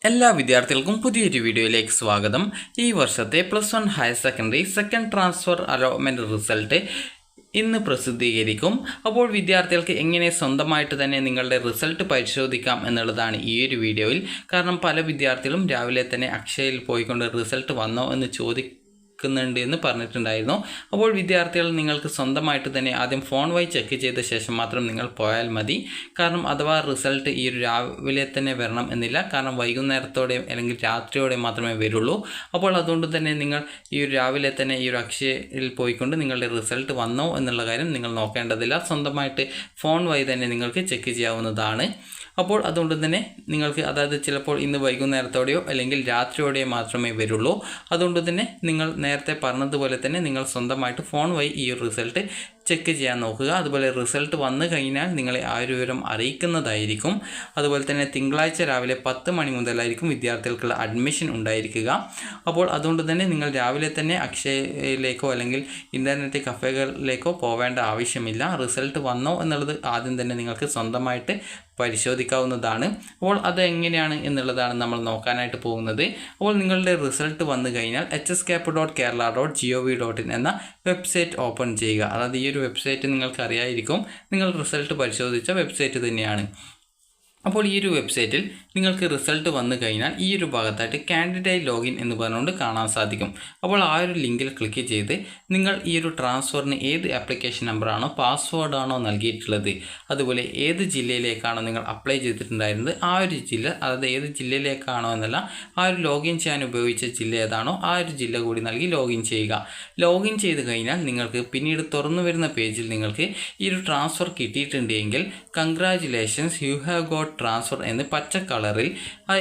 എല്ലാ വിദ്യാർത്ഥികൾക്കും പുതിയൊരു വീഡിയോയിലേക്ക് സ്വാഗതം. ഈ വർഷത്തെ +1 higher secondary second transfer allotment result ഇന്ന് പ്രസിദ്ധീകരിക്കും. അപ്പോൾ വിദ്യാർത്ഥികൾക്ക് എങ്ങനെ സ്വന്തമായിട്ട് തന്നെ നിങ്ങളുടെ റിസൾട്ട് പരിശോധിക്കാം എന്നുള്ളതാണ് ഈ ഒരു വീഡിയോയിൽ. കാരണം പല വിദ്യാർത്ഥികളും രാവിലെ തന്നെ അക്ഷയയിൽ പോയിക്കൊണ്ട് റിസൾട്ട് വന്നോ എന്ന് എന്ന് പറഞ്ഞിട്ടുണ്ടായിരുന്നു. അപ്പോൾ വിദ്യാർത്ഥികൾ നിങ്ങൾക്ക് സ്വന്തമായിട്ട് തന്നെ ആദ്യം ഫോൺ വഴി ചെക്ക് ചെയ്ത ശേഷം മാത്രം നിങ്ങൾ പോയാൽ മതി. കാരണം അഥവാ റിസൾട്ട് ഈ ഒരു രാവിലെ തന്നെ വരണം എന്നില്ല. കാരണം വൈകുന്നേരത്തോടെ അല്ലെങ്കിൽ രാത്രിയോടെ മാത്രമേ വരുള്ളൂ. അപ്പോൾ അതുകൊണ്ട് തന്നെ നിങ്ങൾ ഈ ഒരു രാവിലെ തന്നെ ഈ ഒരു അക്ഷയയിൽ പോയിക്കൊണ്ട് നിങ്ങളുടെ റിസൾട്ട് വന്നോ എന്നുള്ള കാര്യം നിങ്ങൾ നോക്കേണ്ടതില്ല. സ്വന്തമായിട്ട് ഫോൺ വഴി തന്നെ നിങ്ങൾക്ക് ചെക്ക് ചെയ്യാവുന്നതാണ്. അപ്പോൾ അതുകൊണ്ട് തന്നെ നിങ്ങൾക്ക് അതായത് ചിലപ്പോൾ ഇന്ന് വൈകുന്നേരത്തോടെയോ അല്ലെങ്കിൽ രാത്രിയോടെയോ മാത്രമേ വരുള്ളൂ. അതുകൊണ്ട് തന്നെ നിങ്ങൾ നേരത്തെ പറഞ്ഞതുപോലെ തന്നെ നിങ്ങൾ സ്വന്തമായിട്ട് ഫോൺ വഴി ഈ റിസൾട്ട് ചെക്ക് ചെയ്യാൻ നോക്കുക. അതുപോലെ റിസൾട്ട് വന്നു കഴിഞ്ഞാൽ നിങ്ങളെ ആ ഒരു വിവരം അറിയിക്കുന്നതായിരിക്കും. അതുപോലെ തന്നെ തിങ്കളാഴ്ച രാവിലെ 10 മണി മുതലായിരിക്കും വിദ്യാർത്ഥികൾക്കുള്ള അഡ്മിഷൻ ഉണ്ടായിരിക്കുക. അപ്പോൾ അതുകൊണ്ട് തന്നെ നിങ്ങൾ രാവിലെ തന്നെ അക്ഷയയിലേക്കോ അല്ലെങ്കിൽ ഇൻ്റർനെറ്റ് കഫേകളിലേക്കോ പോവേണ്ട ആവശ്യമില്ല. റിസൾട്ട് വന്നോ എന്നുള്ളത് ആദ്യം തന്നെ നിങ്ങൾക്ക് സ്വന്തമായിട്ട് പരിശോധിക്കാവുന്നതാണ്. അപ്പോൾ അത് എങ്ങനെയാണ് എന്നുള്ളതാണ് നമ്മൾ നോക്കാനായിട്ട് പോകുന്നത്. അപ്പോൾ നിങ്ങളുടെ റിസൾട്ട് വന്നു കഴിഞ്ഞാൽ hscap.kerala.gov.in എന്ന വെബ്സൈറ്റ് ഓപ്പൺ ചെയ്യുക. അതായത് ഈ ഒരു വെബ്സൈറ്റ് നിങ്ങൾക്ക് അറിയായിരിക്കും, നിങ്ങൾ റിസൾട്ട് പരിശോധിച്ച വെബ്സൈറ്റ് തന്നെയാണ്. അപ്പോൾ ഈ ഒരു വെബ്സൈറ്റിൽ നിങ്ങൾക്ക് റിസൾട്ട് വന്നു കഴിഞ്ഞാൽ ഈ ഒരു ഭാഗത്തായിട്ട് കാൻഡിഡേറ്റ് ലോഗിൻ എന്ന് പറഞ്ഞുകൊണ്ട് കാണാൻ സാധിക്കും. അപ്പോൾ ആ ഒരു ലിങ്കിൽ ക്ലിക്ക് ചെയ്ത് നിങ്ങൾ ഈ ഒരു ട്രാൻസ്ഫറിന് ഏത് ആപ്ലിക്കേഷൻ നമ്പറാണോ പാസ്വേഡാണോ നൽകിയിട്ടുള്ളത്, അതുപോലെ ഏത് ജില്ലയിലേക്കാണോ നിങ്ങൾ അപ്ലൈ ചെയ്തിട്ടുണ്ടായിരുന്നത് ആ ഒരു ജില്ല, അതായത് ഏത് ജില്ലയിലേക്കാണോ എന്നല്ല, ആ ഒരു ലോഗിൻ ചെയ്യാൻ ഉപയോഗിച്ച ജില്ല ഏതാണോ ആ ഒരു ജില്ല കൂടി നൽകി ലോഗിൻ ചെയ്യുക. ലോഗിൻ ചെയ്ത് കഴിഞ്ഞാൽ നിങ്ങൾക്ക് പിന്നീട് തുറന്നു വരുന്ന പേജിൽ നിങ്ങൾക്ക് ഈ ഒരു ട്രാൻസ്ഫർ കിട്ടിയിട്ടുണ്ടെങ്കിൽ congratulations you have got transfer എന്ന് പച്ച കളറിൽ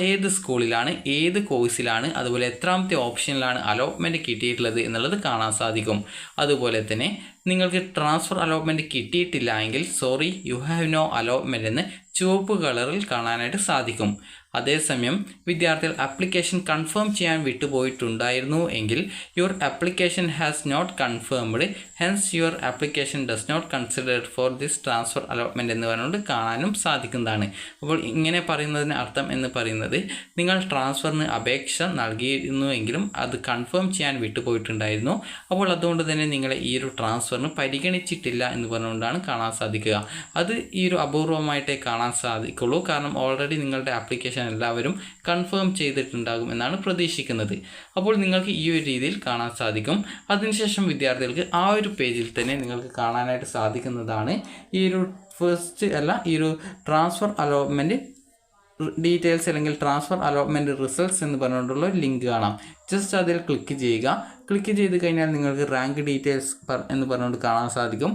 ഏത് സ്കൂളിലാണ്, ഏത് കോഴ്സിലാണ്, അതുപോലെ എത്രാമത്തെ ഓപ്ഷനിലാണ് അലോട്ട്മെൻറ്റ് കിട്ടിയിട്ടുള്ളത് എന്നുള്ളത് കാണാൻ സാധിക്കും. അതുപോലെ തന്നെ നിങ്ങൾക്ക് ട്രാൻസ്ഫർ അലോട്ട്മെൻറ്റ് കിട്ടിയിട്ടില്ല എങ്കിൽ sorry you have no allotment എന്ന് ചുവപ്പ് കളറിൽ കാണാനായിട്ട് സാധിക്കും. അതേസമയം വിദ്യാർത്ഥികൾ ആപ്ലിക്കേഷൻ കൺഫേം ചെയ്യാൻ വിട്ടുപോയിട്ടുണ്ടായിരുന്നു എങ്കിൽ your application has not confirmed hence your application does not considered for this transfer allotment എന്ന് പറഞ്ഞുകൊണ്ട് കാണാനും സാധിക്കുന്നതാണ്. അപ്പോൾ ഇങ്ങനെ പറയുന്നതിന് അർത്ഥം എന്ന് പറയുന്നത് നിങ്ങൾ ട്രാൻസ്ഫറിന് അപേക്ഷ നൽകിയിരുന്നുവെങ്കിലും അത് കൺഫേം ചെയ്യാൻ വിട്ടുപോയിട്ടുണ്ടായിരുന്നു. അപ്പോൾ അതുകൊണ്ട് തന്നെ നിങ്ങളെ ഈ ഒരു ട്രാൻസ്ഫറിന് പരിഗണിച്ചിട്ടില്ല എന്ന് പറഞ്ഞുകൊണ്ടാണ് കാണാൻ സാധിക്കുക. അത് ഈ ഒരു അപൂർവമായിട്ടേ കാണാൻ സാധിക്കുള്ളൂ. കാരണം ഓൾറെഡി നിങ്ങളുടെ ആപ്ലിക്കേഷൻ എല്ലാവരും കൺഫേം ചെയ്തിട്ടുണ്ടാകും എന്നാണ് പ്രതീക്ഷിക്കുന്നത്. അപ്പോൾ നിങ്ങൾക്ക് ഈ ഒരു രീതിയിൽ കാണാൻ സാധിക്കും. അതിനുശേഷം വിദ്യാർത്ഥികൾക്ക് ആ ഒരു പേജിൽ തന്നെ നിങ്ങൾക്ക് കാണാനായിട്ട് സാധിക്കുന്നതാണ് ഈ ഒരു ഈ ഒരു ട്രാൻസ്ഫർ അലോട്ട്മെൻറ്റ് ഡീറ്റെയിൽസ് അല്ലെങ്കിൽ ട്രാൻസ്ഫർ അലോട്ട്മെൻറ്റ് റിസൾട്ട്സ് എന്ന് പറഞ്ഞുകൊണ്ടുള്ള ഒരു ലിങ്ക് കാണാം. ജസ്റ്റ് അതിൽ ക്ലിക്ക് ചെയ്യുക. ക്ലിക്ക് ചെയ്ത് കഴിഞ്ഞാൽ നിങ്ങൾക്ക് റാങ്ക് ഡീറ്റെയിൽസ് എന്ന് പറഞ്ഞുകൊണ്ട് കാണാൻ സാധിക്കും.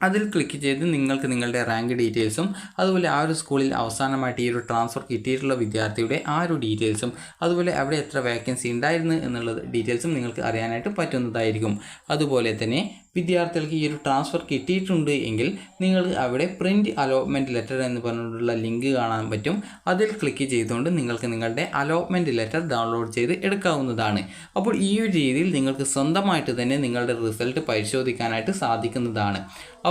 അതിൽ ക്ലിക്ക് ചെയ്ത് നിങ്ങൾക്ക് നിങ്ങളുടെ റാങ്ക് ഡീറ്റെയിൽസും അതുപോലെ ആ ഒരു സ്കൂളിൽ അവസാനമായിട്ട് ഈ ഒരു ട്രാൻസ്ഫർ കിട്ടിയിട്ടുള്ള വിദ്യാർത്ഥിയുടെ ആ ഒരു ഡീറ്റെയിൽസും അതുപോലെ അവിടെ എത്ര വേക്കൻസി ഉണ്ടായിരുന്നു എന്നുള്ള ഡീറ്റെയിൽസും നിങ്ങൾക്ക് അറിയാനായിട്ട് പറ്റുന്നതായിരിക്കും. അതുപോലെ തന്നെ വിദ്യാർത്ഥികൾക്ക് ഈ ഒരു ട്രാൻസ്ഫർ കിട്ടിയിട്ടുണ്ട് എങ്കിൽ നിങ്ങൾക്ക് അവിടെ പ്രിൻറ്റ് അലോട്ട്മെൻറ്റ് ലെറ്റർ എന്ന് പറഞ്ഞിട്ടുള്ള ലിങ്ക് കാണാൻ പറ്റും. അതിൽ ക്ലിക്ക് ചെയ്തുകൊണ്ട് നിങ്ങൾക്ക് നിങ്ങളുടെ അലോട്ട്മെൻറ്റ് ലെറ്റർ ഡൗൺലോഡ് ചെയ്ത് എടുക്കാവുന്നതാണ്. അപ്പോൾ ഈ ഒരു രീതിയിൽ നിങ്ങൾക്ക് സ്വന്തമായിട്ട് തന്നെ നിങ്ങളുടെ റിസൾട്ട് പരിശോധിക്കാനായിട്ട് സാധിക്കുന്നതാണ്.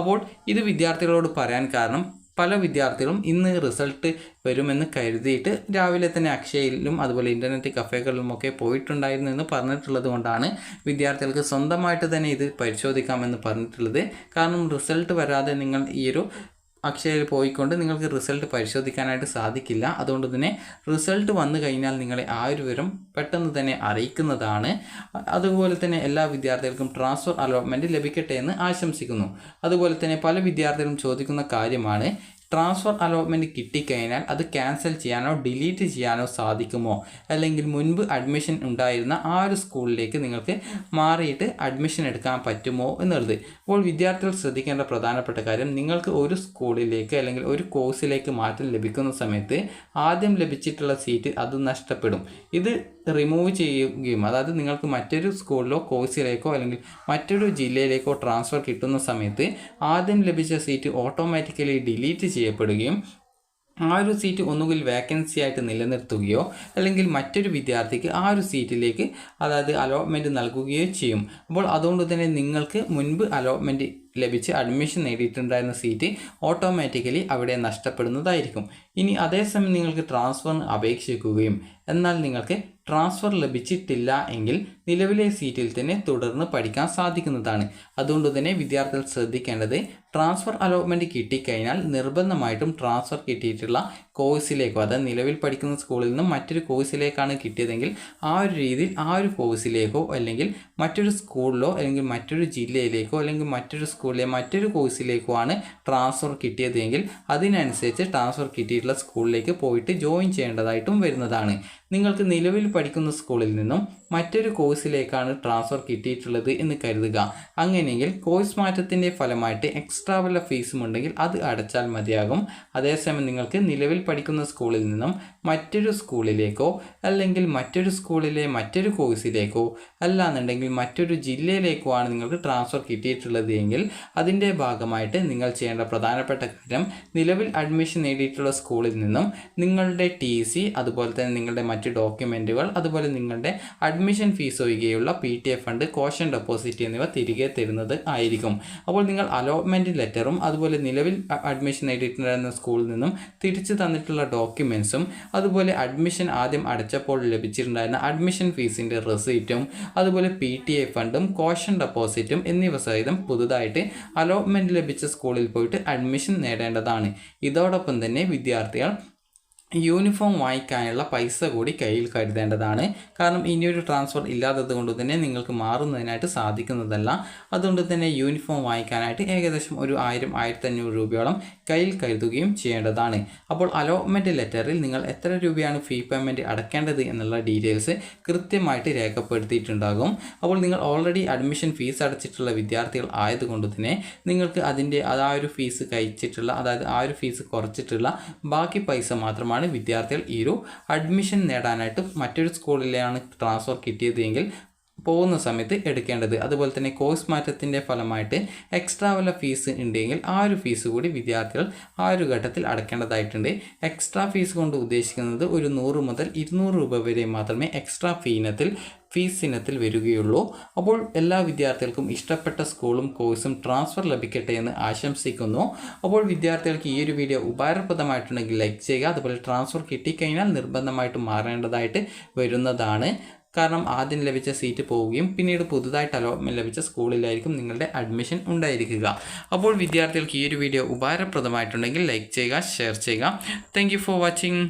അപ്പോൾ ഇത് വിദ്യാർത്ഥികളോട് പറയാൻ കാരണം പല വിദ്യാർത്ഥികളും ഇന്ന് റിസൾട്ട് വരുമെന്ന് കരുതിയിട്ട് രാവിലെ തന്നെ അക്ഷയയിലും അതുപോലെ ഇൻ്റർനെറ്റ് കഫേകളിലുമൊക്കെ പോയിട്ടുണ്ടായിരുന്നു എന്ന് പറഞ്ഞിട്ടുള്ളത് കൊണ്ടാണ് വിദ്യാർത്ഥികൾക്ക് സ്വന്തമായിട്ട് തന്നെ ഇത് പരിശോധിക്കാമെന്ന് പറഞ്ഞിട്ടുള്ളത്. കാരണം റിസൾട്ട് വരാതെ നിങ്ങൾ ഈ ഒരു അക്ഷയയിൽ പോയിക്കൊണ്ട് നിങ്ങൾക്ക് റിസൾട്ട് പരിശോധിക്കാനായിട്ട് സാധിക്കില്ല. അതുകൊണ്ട് തന്നെ റിസൾട്ട് വന്നു കഴിഞ്ഞാൽ നിങ്ങളെ ആ ഒരു വിവരം പെട്ടെന്ന് തന്നെ അറിയിക്കുന്നതാണ്. അതുപോലെ തന്നെ എല്ലാ വിദ്യാർത്ഥികൾക്കും ട്രാൻസ്ഫർ അലോട്ട്മെൻറ്റ് ലഭിക്കട്ടെ എന്ന് ആശംസിക്കുന്നു. അതുപോലെ തന്നെ പല വിദ്യാർത്ഥികളും ചോദിക്കുന്ന കാര്യമാണ്, ട്രാൻസ്ഫർ അലോട്ട്മെൻറ്റ് കിട്ടിക്കഴിഞ്ഞാൽ അത് ക്യാൻസൽ ചെയ്യാനോ ഡിലീറ്റ് ചെയ്യാനോ സാധിക്കുമോ, അല്ലെങ്കിൽ മുൻപ് അഡ്മിഷൻ ഉണ്ടായിരുന്ന ആ ഒരു സ്കൂളിലേക്ക് നിങ്ങൾക്ക് മാറിയിട്ട് അഡ്മിഷൻ എടുക്കാൻ പറ്റുമോ എന്നുള്ളത്. അപ്പോൾ വിദ്യാർത്ഥികൾ ശ്രദ്ധിക്കേണ്ട പ്രധാനപ്പെട്ട കാര്യം, നിങ്ങൾക്ക് ഒരു സ്കൂളിലേക്ക് അല്ലെങ്കിൽ ഒരു കോഴ്സിലേക്ക് മാറ്റം ലഭിക്കുന്ന സമയത്ത് ആദ്യം ലഭിച്ചിട്ടുള്ള സീറ്റ് അത് നഷ്ടപ്പെടും. ഇത് റിമൂവ് ചെയ്യുകയും അതായത് നിങ്ങൾക്ക് മറ്റൊരു സ്കൂളിലോ കോഴ്സിലേക്കോ അല്ലെങ്കിൽ മറ്റൊരു ജില്ലയിലേക്കോ ട്രാൻസ്ഫർ കിട്ടുന്ന സമയത്ത് ആദ്യം ലഭിച്ച സീറ്റ് ഓട്ടോമാറ്റിക്കലി ഡിലീറ്റ് ചെയ്യപ്പെടുകയും ആ ഒരു സീറ്റ് ഒന്നുകിൽ വേക്കൻസി ആയിട്ട് നിലനിർത്തുകയോ അല്ലെങ്കിൽ മറ്റൊരു വിദ്യാർത്ഥിക്ക് ആ ഒരു സീറ്റിലേക്ക് അതായത് അലോട്ട്മെൻറ്റ് നൽകുകയോ ചെയ്യും. അപ്പോൾ അതുകൊണ്ട് തന്നെ നിങ്ങൾക്ക് മുൻപ് അലോട്ട്മെൻറ്റ് ലഭിച്ച് അഡ്മിഷൻ നേടിയിട്ടുണ്ടായിരുന്ന സീറ്റ് ഓട്ടോമാറ്റിക്കലി അവിടെ നഷ്ടപ്പെടുന്നതായിരിക്കും. ഇനി അതേസമയം നിങ്ങൾക്ക് ട്രാൻസ്ഫറിന് അപേക്ഷിക്കുകയും എന്നാൽ നിങ്ങൾക്ക് ട്രാൻസ്ഫർ ലഭിച്ചിട്ടില്ല എങ്കിൽ നിലവിലെ സീറ്റിൽ തന്നെ തുടർന്ന് പഠിക്കാൻ സാധിക്കുന്നതാണ്. അതുകൊണ്ട് തന്നെ വിദ്യാർത്ഥികൾ ശ്രദ്ധിക്കേണ്ടത് ട്രാൻസ്ഫർ അലോട്ട്മെൻറ്റ് കിട്ടിക്കഴിഞ്ഞാൽ നിർബന്ധമായിട്ടും ട്രാൻസ്ഫർ കിട്ടിയിട്ടുള്ള കോഴ്സിലേക്കോ, അതായത് നിലവിൽ പഠിക്കുന്ന സ്കൂളിൽ നിന്നും മറ്റൊരു കോഴ്സിലേക്കാണ് കിട്ടിയതെങ്കിൽ ആ ഒരു രീതിയിൽ ആ ഒരു കോഴ്സിലേക്കോ അല്ലെങ്കിൽ മറ്റൊരു സ്കൂളിലോ അല്ലെങ്കിൽ മറ്റൊരു ജില്ലയിലേക്കോ അല്ലെങ്കിൽ മറ്റൊരു സ്കൂളിലെ മറ്റൊരു കോഴ്സിലേക്കോ ആണ് ട്രാൻസ്ഫർ കിട്ടിയതെങ്കിൽ അതിനനുസരിച്ച് ട്രാൻസ്ഫർ കിട്ടിയിട്ടുള്ള സ്കൂളിലേക്ക് പോയിട്ട് ജോയിൻ ചെയ്യേണ്ടതായിട്ടും വരുന്നതാണ്. നിങ്ങൾക്ക് നിലവിൽ പഠിക്കുന്ന സ്കൂളിൽ നിന്നും മറ്റൊരു കോഴ്സിലേക്കാണ് ട്രാൻസ്ഫർ കിട്ടിയിട്ടുള്ളത് എന്ന് കരുതുക. അങ്ങനെയെങ്കിൽ കോഴ്സ് മാറ്റത്തിൻ്റെ ഫലമായിട്ട് എക്സ്ട്രാ വല്ല ഫീസും ഉണ്ടെങ്കിൽ അത് അടച്ചാൽ മതിയാകും. അതേസമയം നിങ്ങൾക്ക് നിലവിൽ പഠിക്കുന്ന സ്കൂളിൽ നിന്നും മറ്റൊരു സ്കൂളിലേക്കോ അല്ലെങ്കിൽ മറ്റൊരു സ്കൂളിലെ മറ്റൊരു കോഴ്സിലേക്കോ അല്ലാന്നുണ്ടെങ്കിൽ മറ്റൊരു ജില്ലയിലേക്കോ ആണ് നിങ്ങൾക്ക് ട്രാൻസ്ഫർ കിട്ടിയിട്ടുള്ളത് എങ്കിൽ അതിൻ്റെ ഭാഗമായിട്ട് നിങ്ങൾ ചെയ്യേണ്ട പ്രധാനപ്പെട്ട കാര്യം നിലവിൽ അഡ്മിഷൻ നേടിയിട്ടുള്ള സ്കൂളിൽ നിന്നും നിങ്ങളുടെ TC, അതുപോലെ തന്നെ നിങ്ങളുടെ മറ്റ് ഡോക്യുമെൻറ്റുകൾ, അതുപോലെ നിങ്ങളുടെ അഡ്മിഷൻ ഫീസ് ഒഴികെയുള്ള PTA ഫണ്ട്, കോഷൻ ഡെപ്പോസിറ്റ് എന്നിവ തിരികെ തരുന്നത് ആയിരിക്കും. അപ്പോൾ നിങ്ങൾ അലോട്ട്മെൻറ്റ് ലെറ്ററും അതുപോലെ നിലവിൽ അഡ്മിഷൻ നേടിയിട്ടുണ്ടായിരുന്ന സ്കൂളിൽ നിന്നും തിരിച്ചു തന്നിട്ടുള്ള ഡോക്യുമെൻസും അതുപോലെ അഡ്മിഷൻ ആദ്യം അടച്ചപ്പോൾ ലഭിച്ചിട്ടുണ്ടായിരുന്ന അഡ്മിഷൻ ഫീസിൻ്റെ റെസീറ്റും അതുപോലെ PTA ഫണ്ടും കോഷൻ ഡെപ്പോസിറ്റും എന്നിവ സഹിതം പുതുതായിട്ട് അലോട്ട്മെൻറ്റ് ലഭിച്ച സ്കൂളിൽ പോയിട്ട് അഡ്മിഷൻ നേടേണ്ടതാണ്. ഇതോടൊപ്പം തന്നെ വിദ്യാർത്ഥികൾ യൂണിഫോം വാങ്ങിക്കാനുള്ള പൈസ കൂടി കയ്യിൽ കരുതേണ്ടതാണ്. കാരണം ഇനിയൊരു ട്രാൻസ്ഫർ ഇല്ലാത്തത് കൊണ്ട് തന്നെ നിങ്ങൾക്ക് മാറുന്നതിനായിട്ട് സാധിക്കുന്നതല്ല. അതുകൊണ്ട് തന്നെ യൂണിഫോം വാങ്ങിക്കാനായിട്ട് ഏകദേശം ഒരു 1000-1500 രൂപയോളം കയ്യിൽ കരുതുകയും ചെയ്യേണ്ടതാണ്. അപ്പോൾ അലോട്ട്മെൻറ്റ് ലെറ്ററിൽ നിങ്ങൾ എത്ര രൂപയാണ് ഫീ പേയ്മെൻറ്റ് അടയ്ക്കേണ്ടത് എന്നുള്ള ഡീറ്റെയിൽസ് കൃത്യമായിട്ട് രേഖപ്പെടുത്തിയിട്ടുണ്ടാകും. അപ്പോൾ നിങ്ങൾ ഓൾറെഡി അഡ്മിഷൻ ഫീസ് അടച്ചിട്ടുള്ള വിദ്യാർത്ഥികൾ ആയതുകൊണ്ട് തന്നെ നിങ്ങൾക്ക് അതിൻ്റെ ആ ഒരു ഫീസ് കഴിച്ചിട്ടുള്ള, അതായത് ആ ഒരു ഫീസ് കുറച്ചിട്ടുള്ള ബാക്കി പൈസ മാത്രമാണ് വിദ്യാർത്ഥികൾ ഈ ഒരു അഡ്മിഷൻ നേടാനായിട്ട് മറ്റൊരു സ്കൂളിലാണ് ട്രാൻസ്ഫർ കിട്ടിയതെങ്കിൽ പോകുന്ന സമയത്ത് എടുക്കേണ്ടത്. അതുപോലെ തന്നെ കോഴ്സ് മാറ്റത്തിൻ്റെ ഫലമായിട്ട് എക്സ്ട്രാ വല്ല ഫീസ് ഉണ്ടെങ്കിൽ ആ ഒരു ഫീസ് കൂടി വിദ്യാർത്ഥികൾ ആ ഒരു ഘട്ടത്തിൽ അടയ്ക്കേണ്ടതായിട്ടുണ്ട്. എക്സ്ട്രാ ഫീസ് കൊണ്ട് ഉദ്ദേശിക്കുന്നത് ഒരു 100 മുതൽ 200 രൂപ വരെ മാത്രമേ എക്സ്ട്രാ ഫീസ് ഇനത്തിൽ വരികയുള്ളൂ. അപ്പോൾ എല്ലാ വിദ്യാർത്ഥികൾക്കും ഇഷ്ടപ്പെട്ട സ്കൂളും കോഴ്സും ട്രാൻസ്ഫർ ലഭിക്കട്ടെ എന്ന് ആശംസിക്കുന്നു. അപ്പോൾ വിദ്യാർത്ഥികൾക്ക് ഈ ഒരു വീഡിയോ ഉപകാരപ്രദമായിട്ടുണ്ടെങ്കിൽ ലൈക്ക് ചെയ്യുക. അതുപോലെ ട്രാൻസ്ഫർ കിട്ടിക്കഴിഞ്ഞാൽ നിർബന്ധമായിട്ടും മാറേണ്ടതായിട്ട് വരുന്നതാണ്. കാരണം ആദ്യം ലഭിച്ച സീറ്റ് പോവുകയും പിന്നീട് പുതുതായിട്ട് അലോട്ട്മെൻറ്റ് ലഭിച്ച സ്കൂളിലായിരിക്കും നിങ്ങളുടെ അഡ്മിഷൻ ഉണ്ടായിരിക്കുക. അപ്പോൾ വിദ്യാർത്ഥികൾക്ക് ഈ ഒരു വീഡിയോ ഉപകാരപ്രദമായിട്ടുണ്ടെങ്കിൽ ലൈക്ക് ചെയ്യുക, ഷെയർ ചെയ്യുക. Thank you for watching.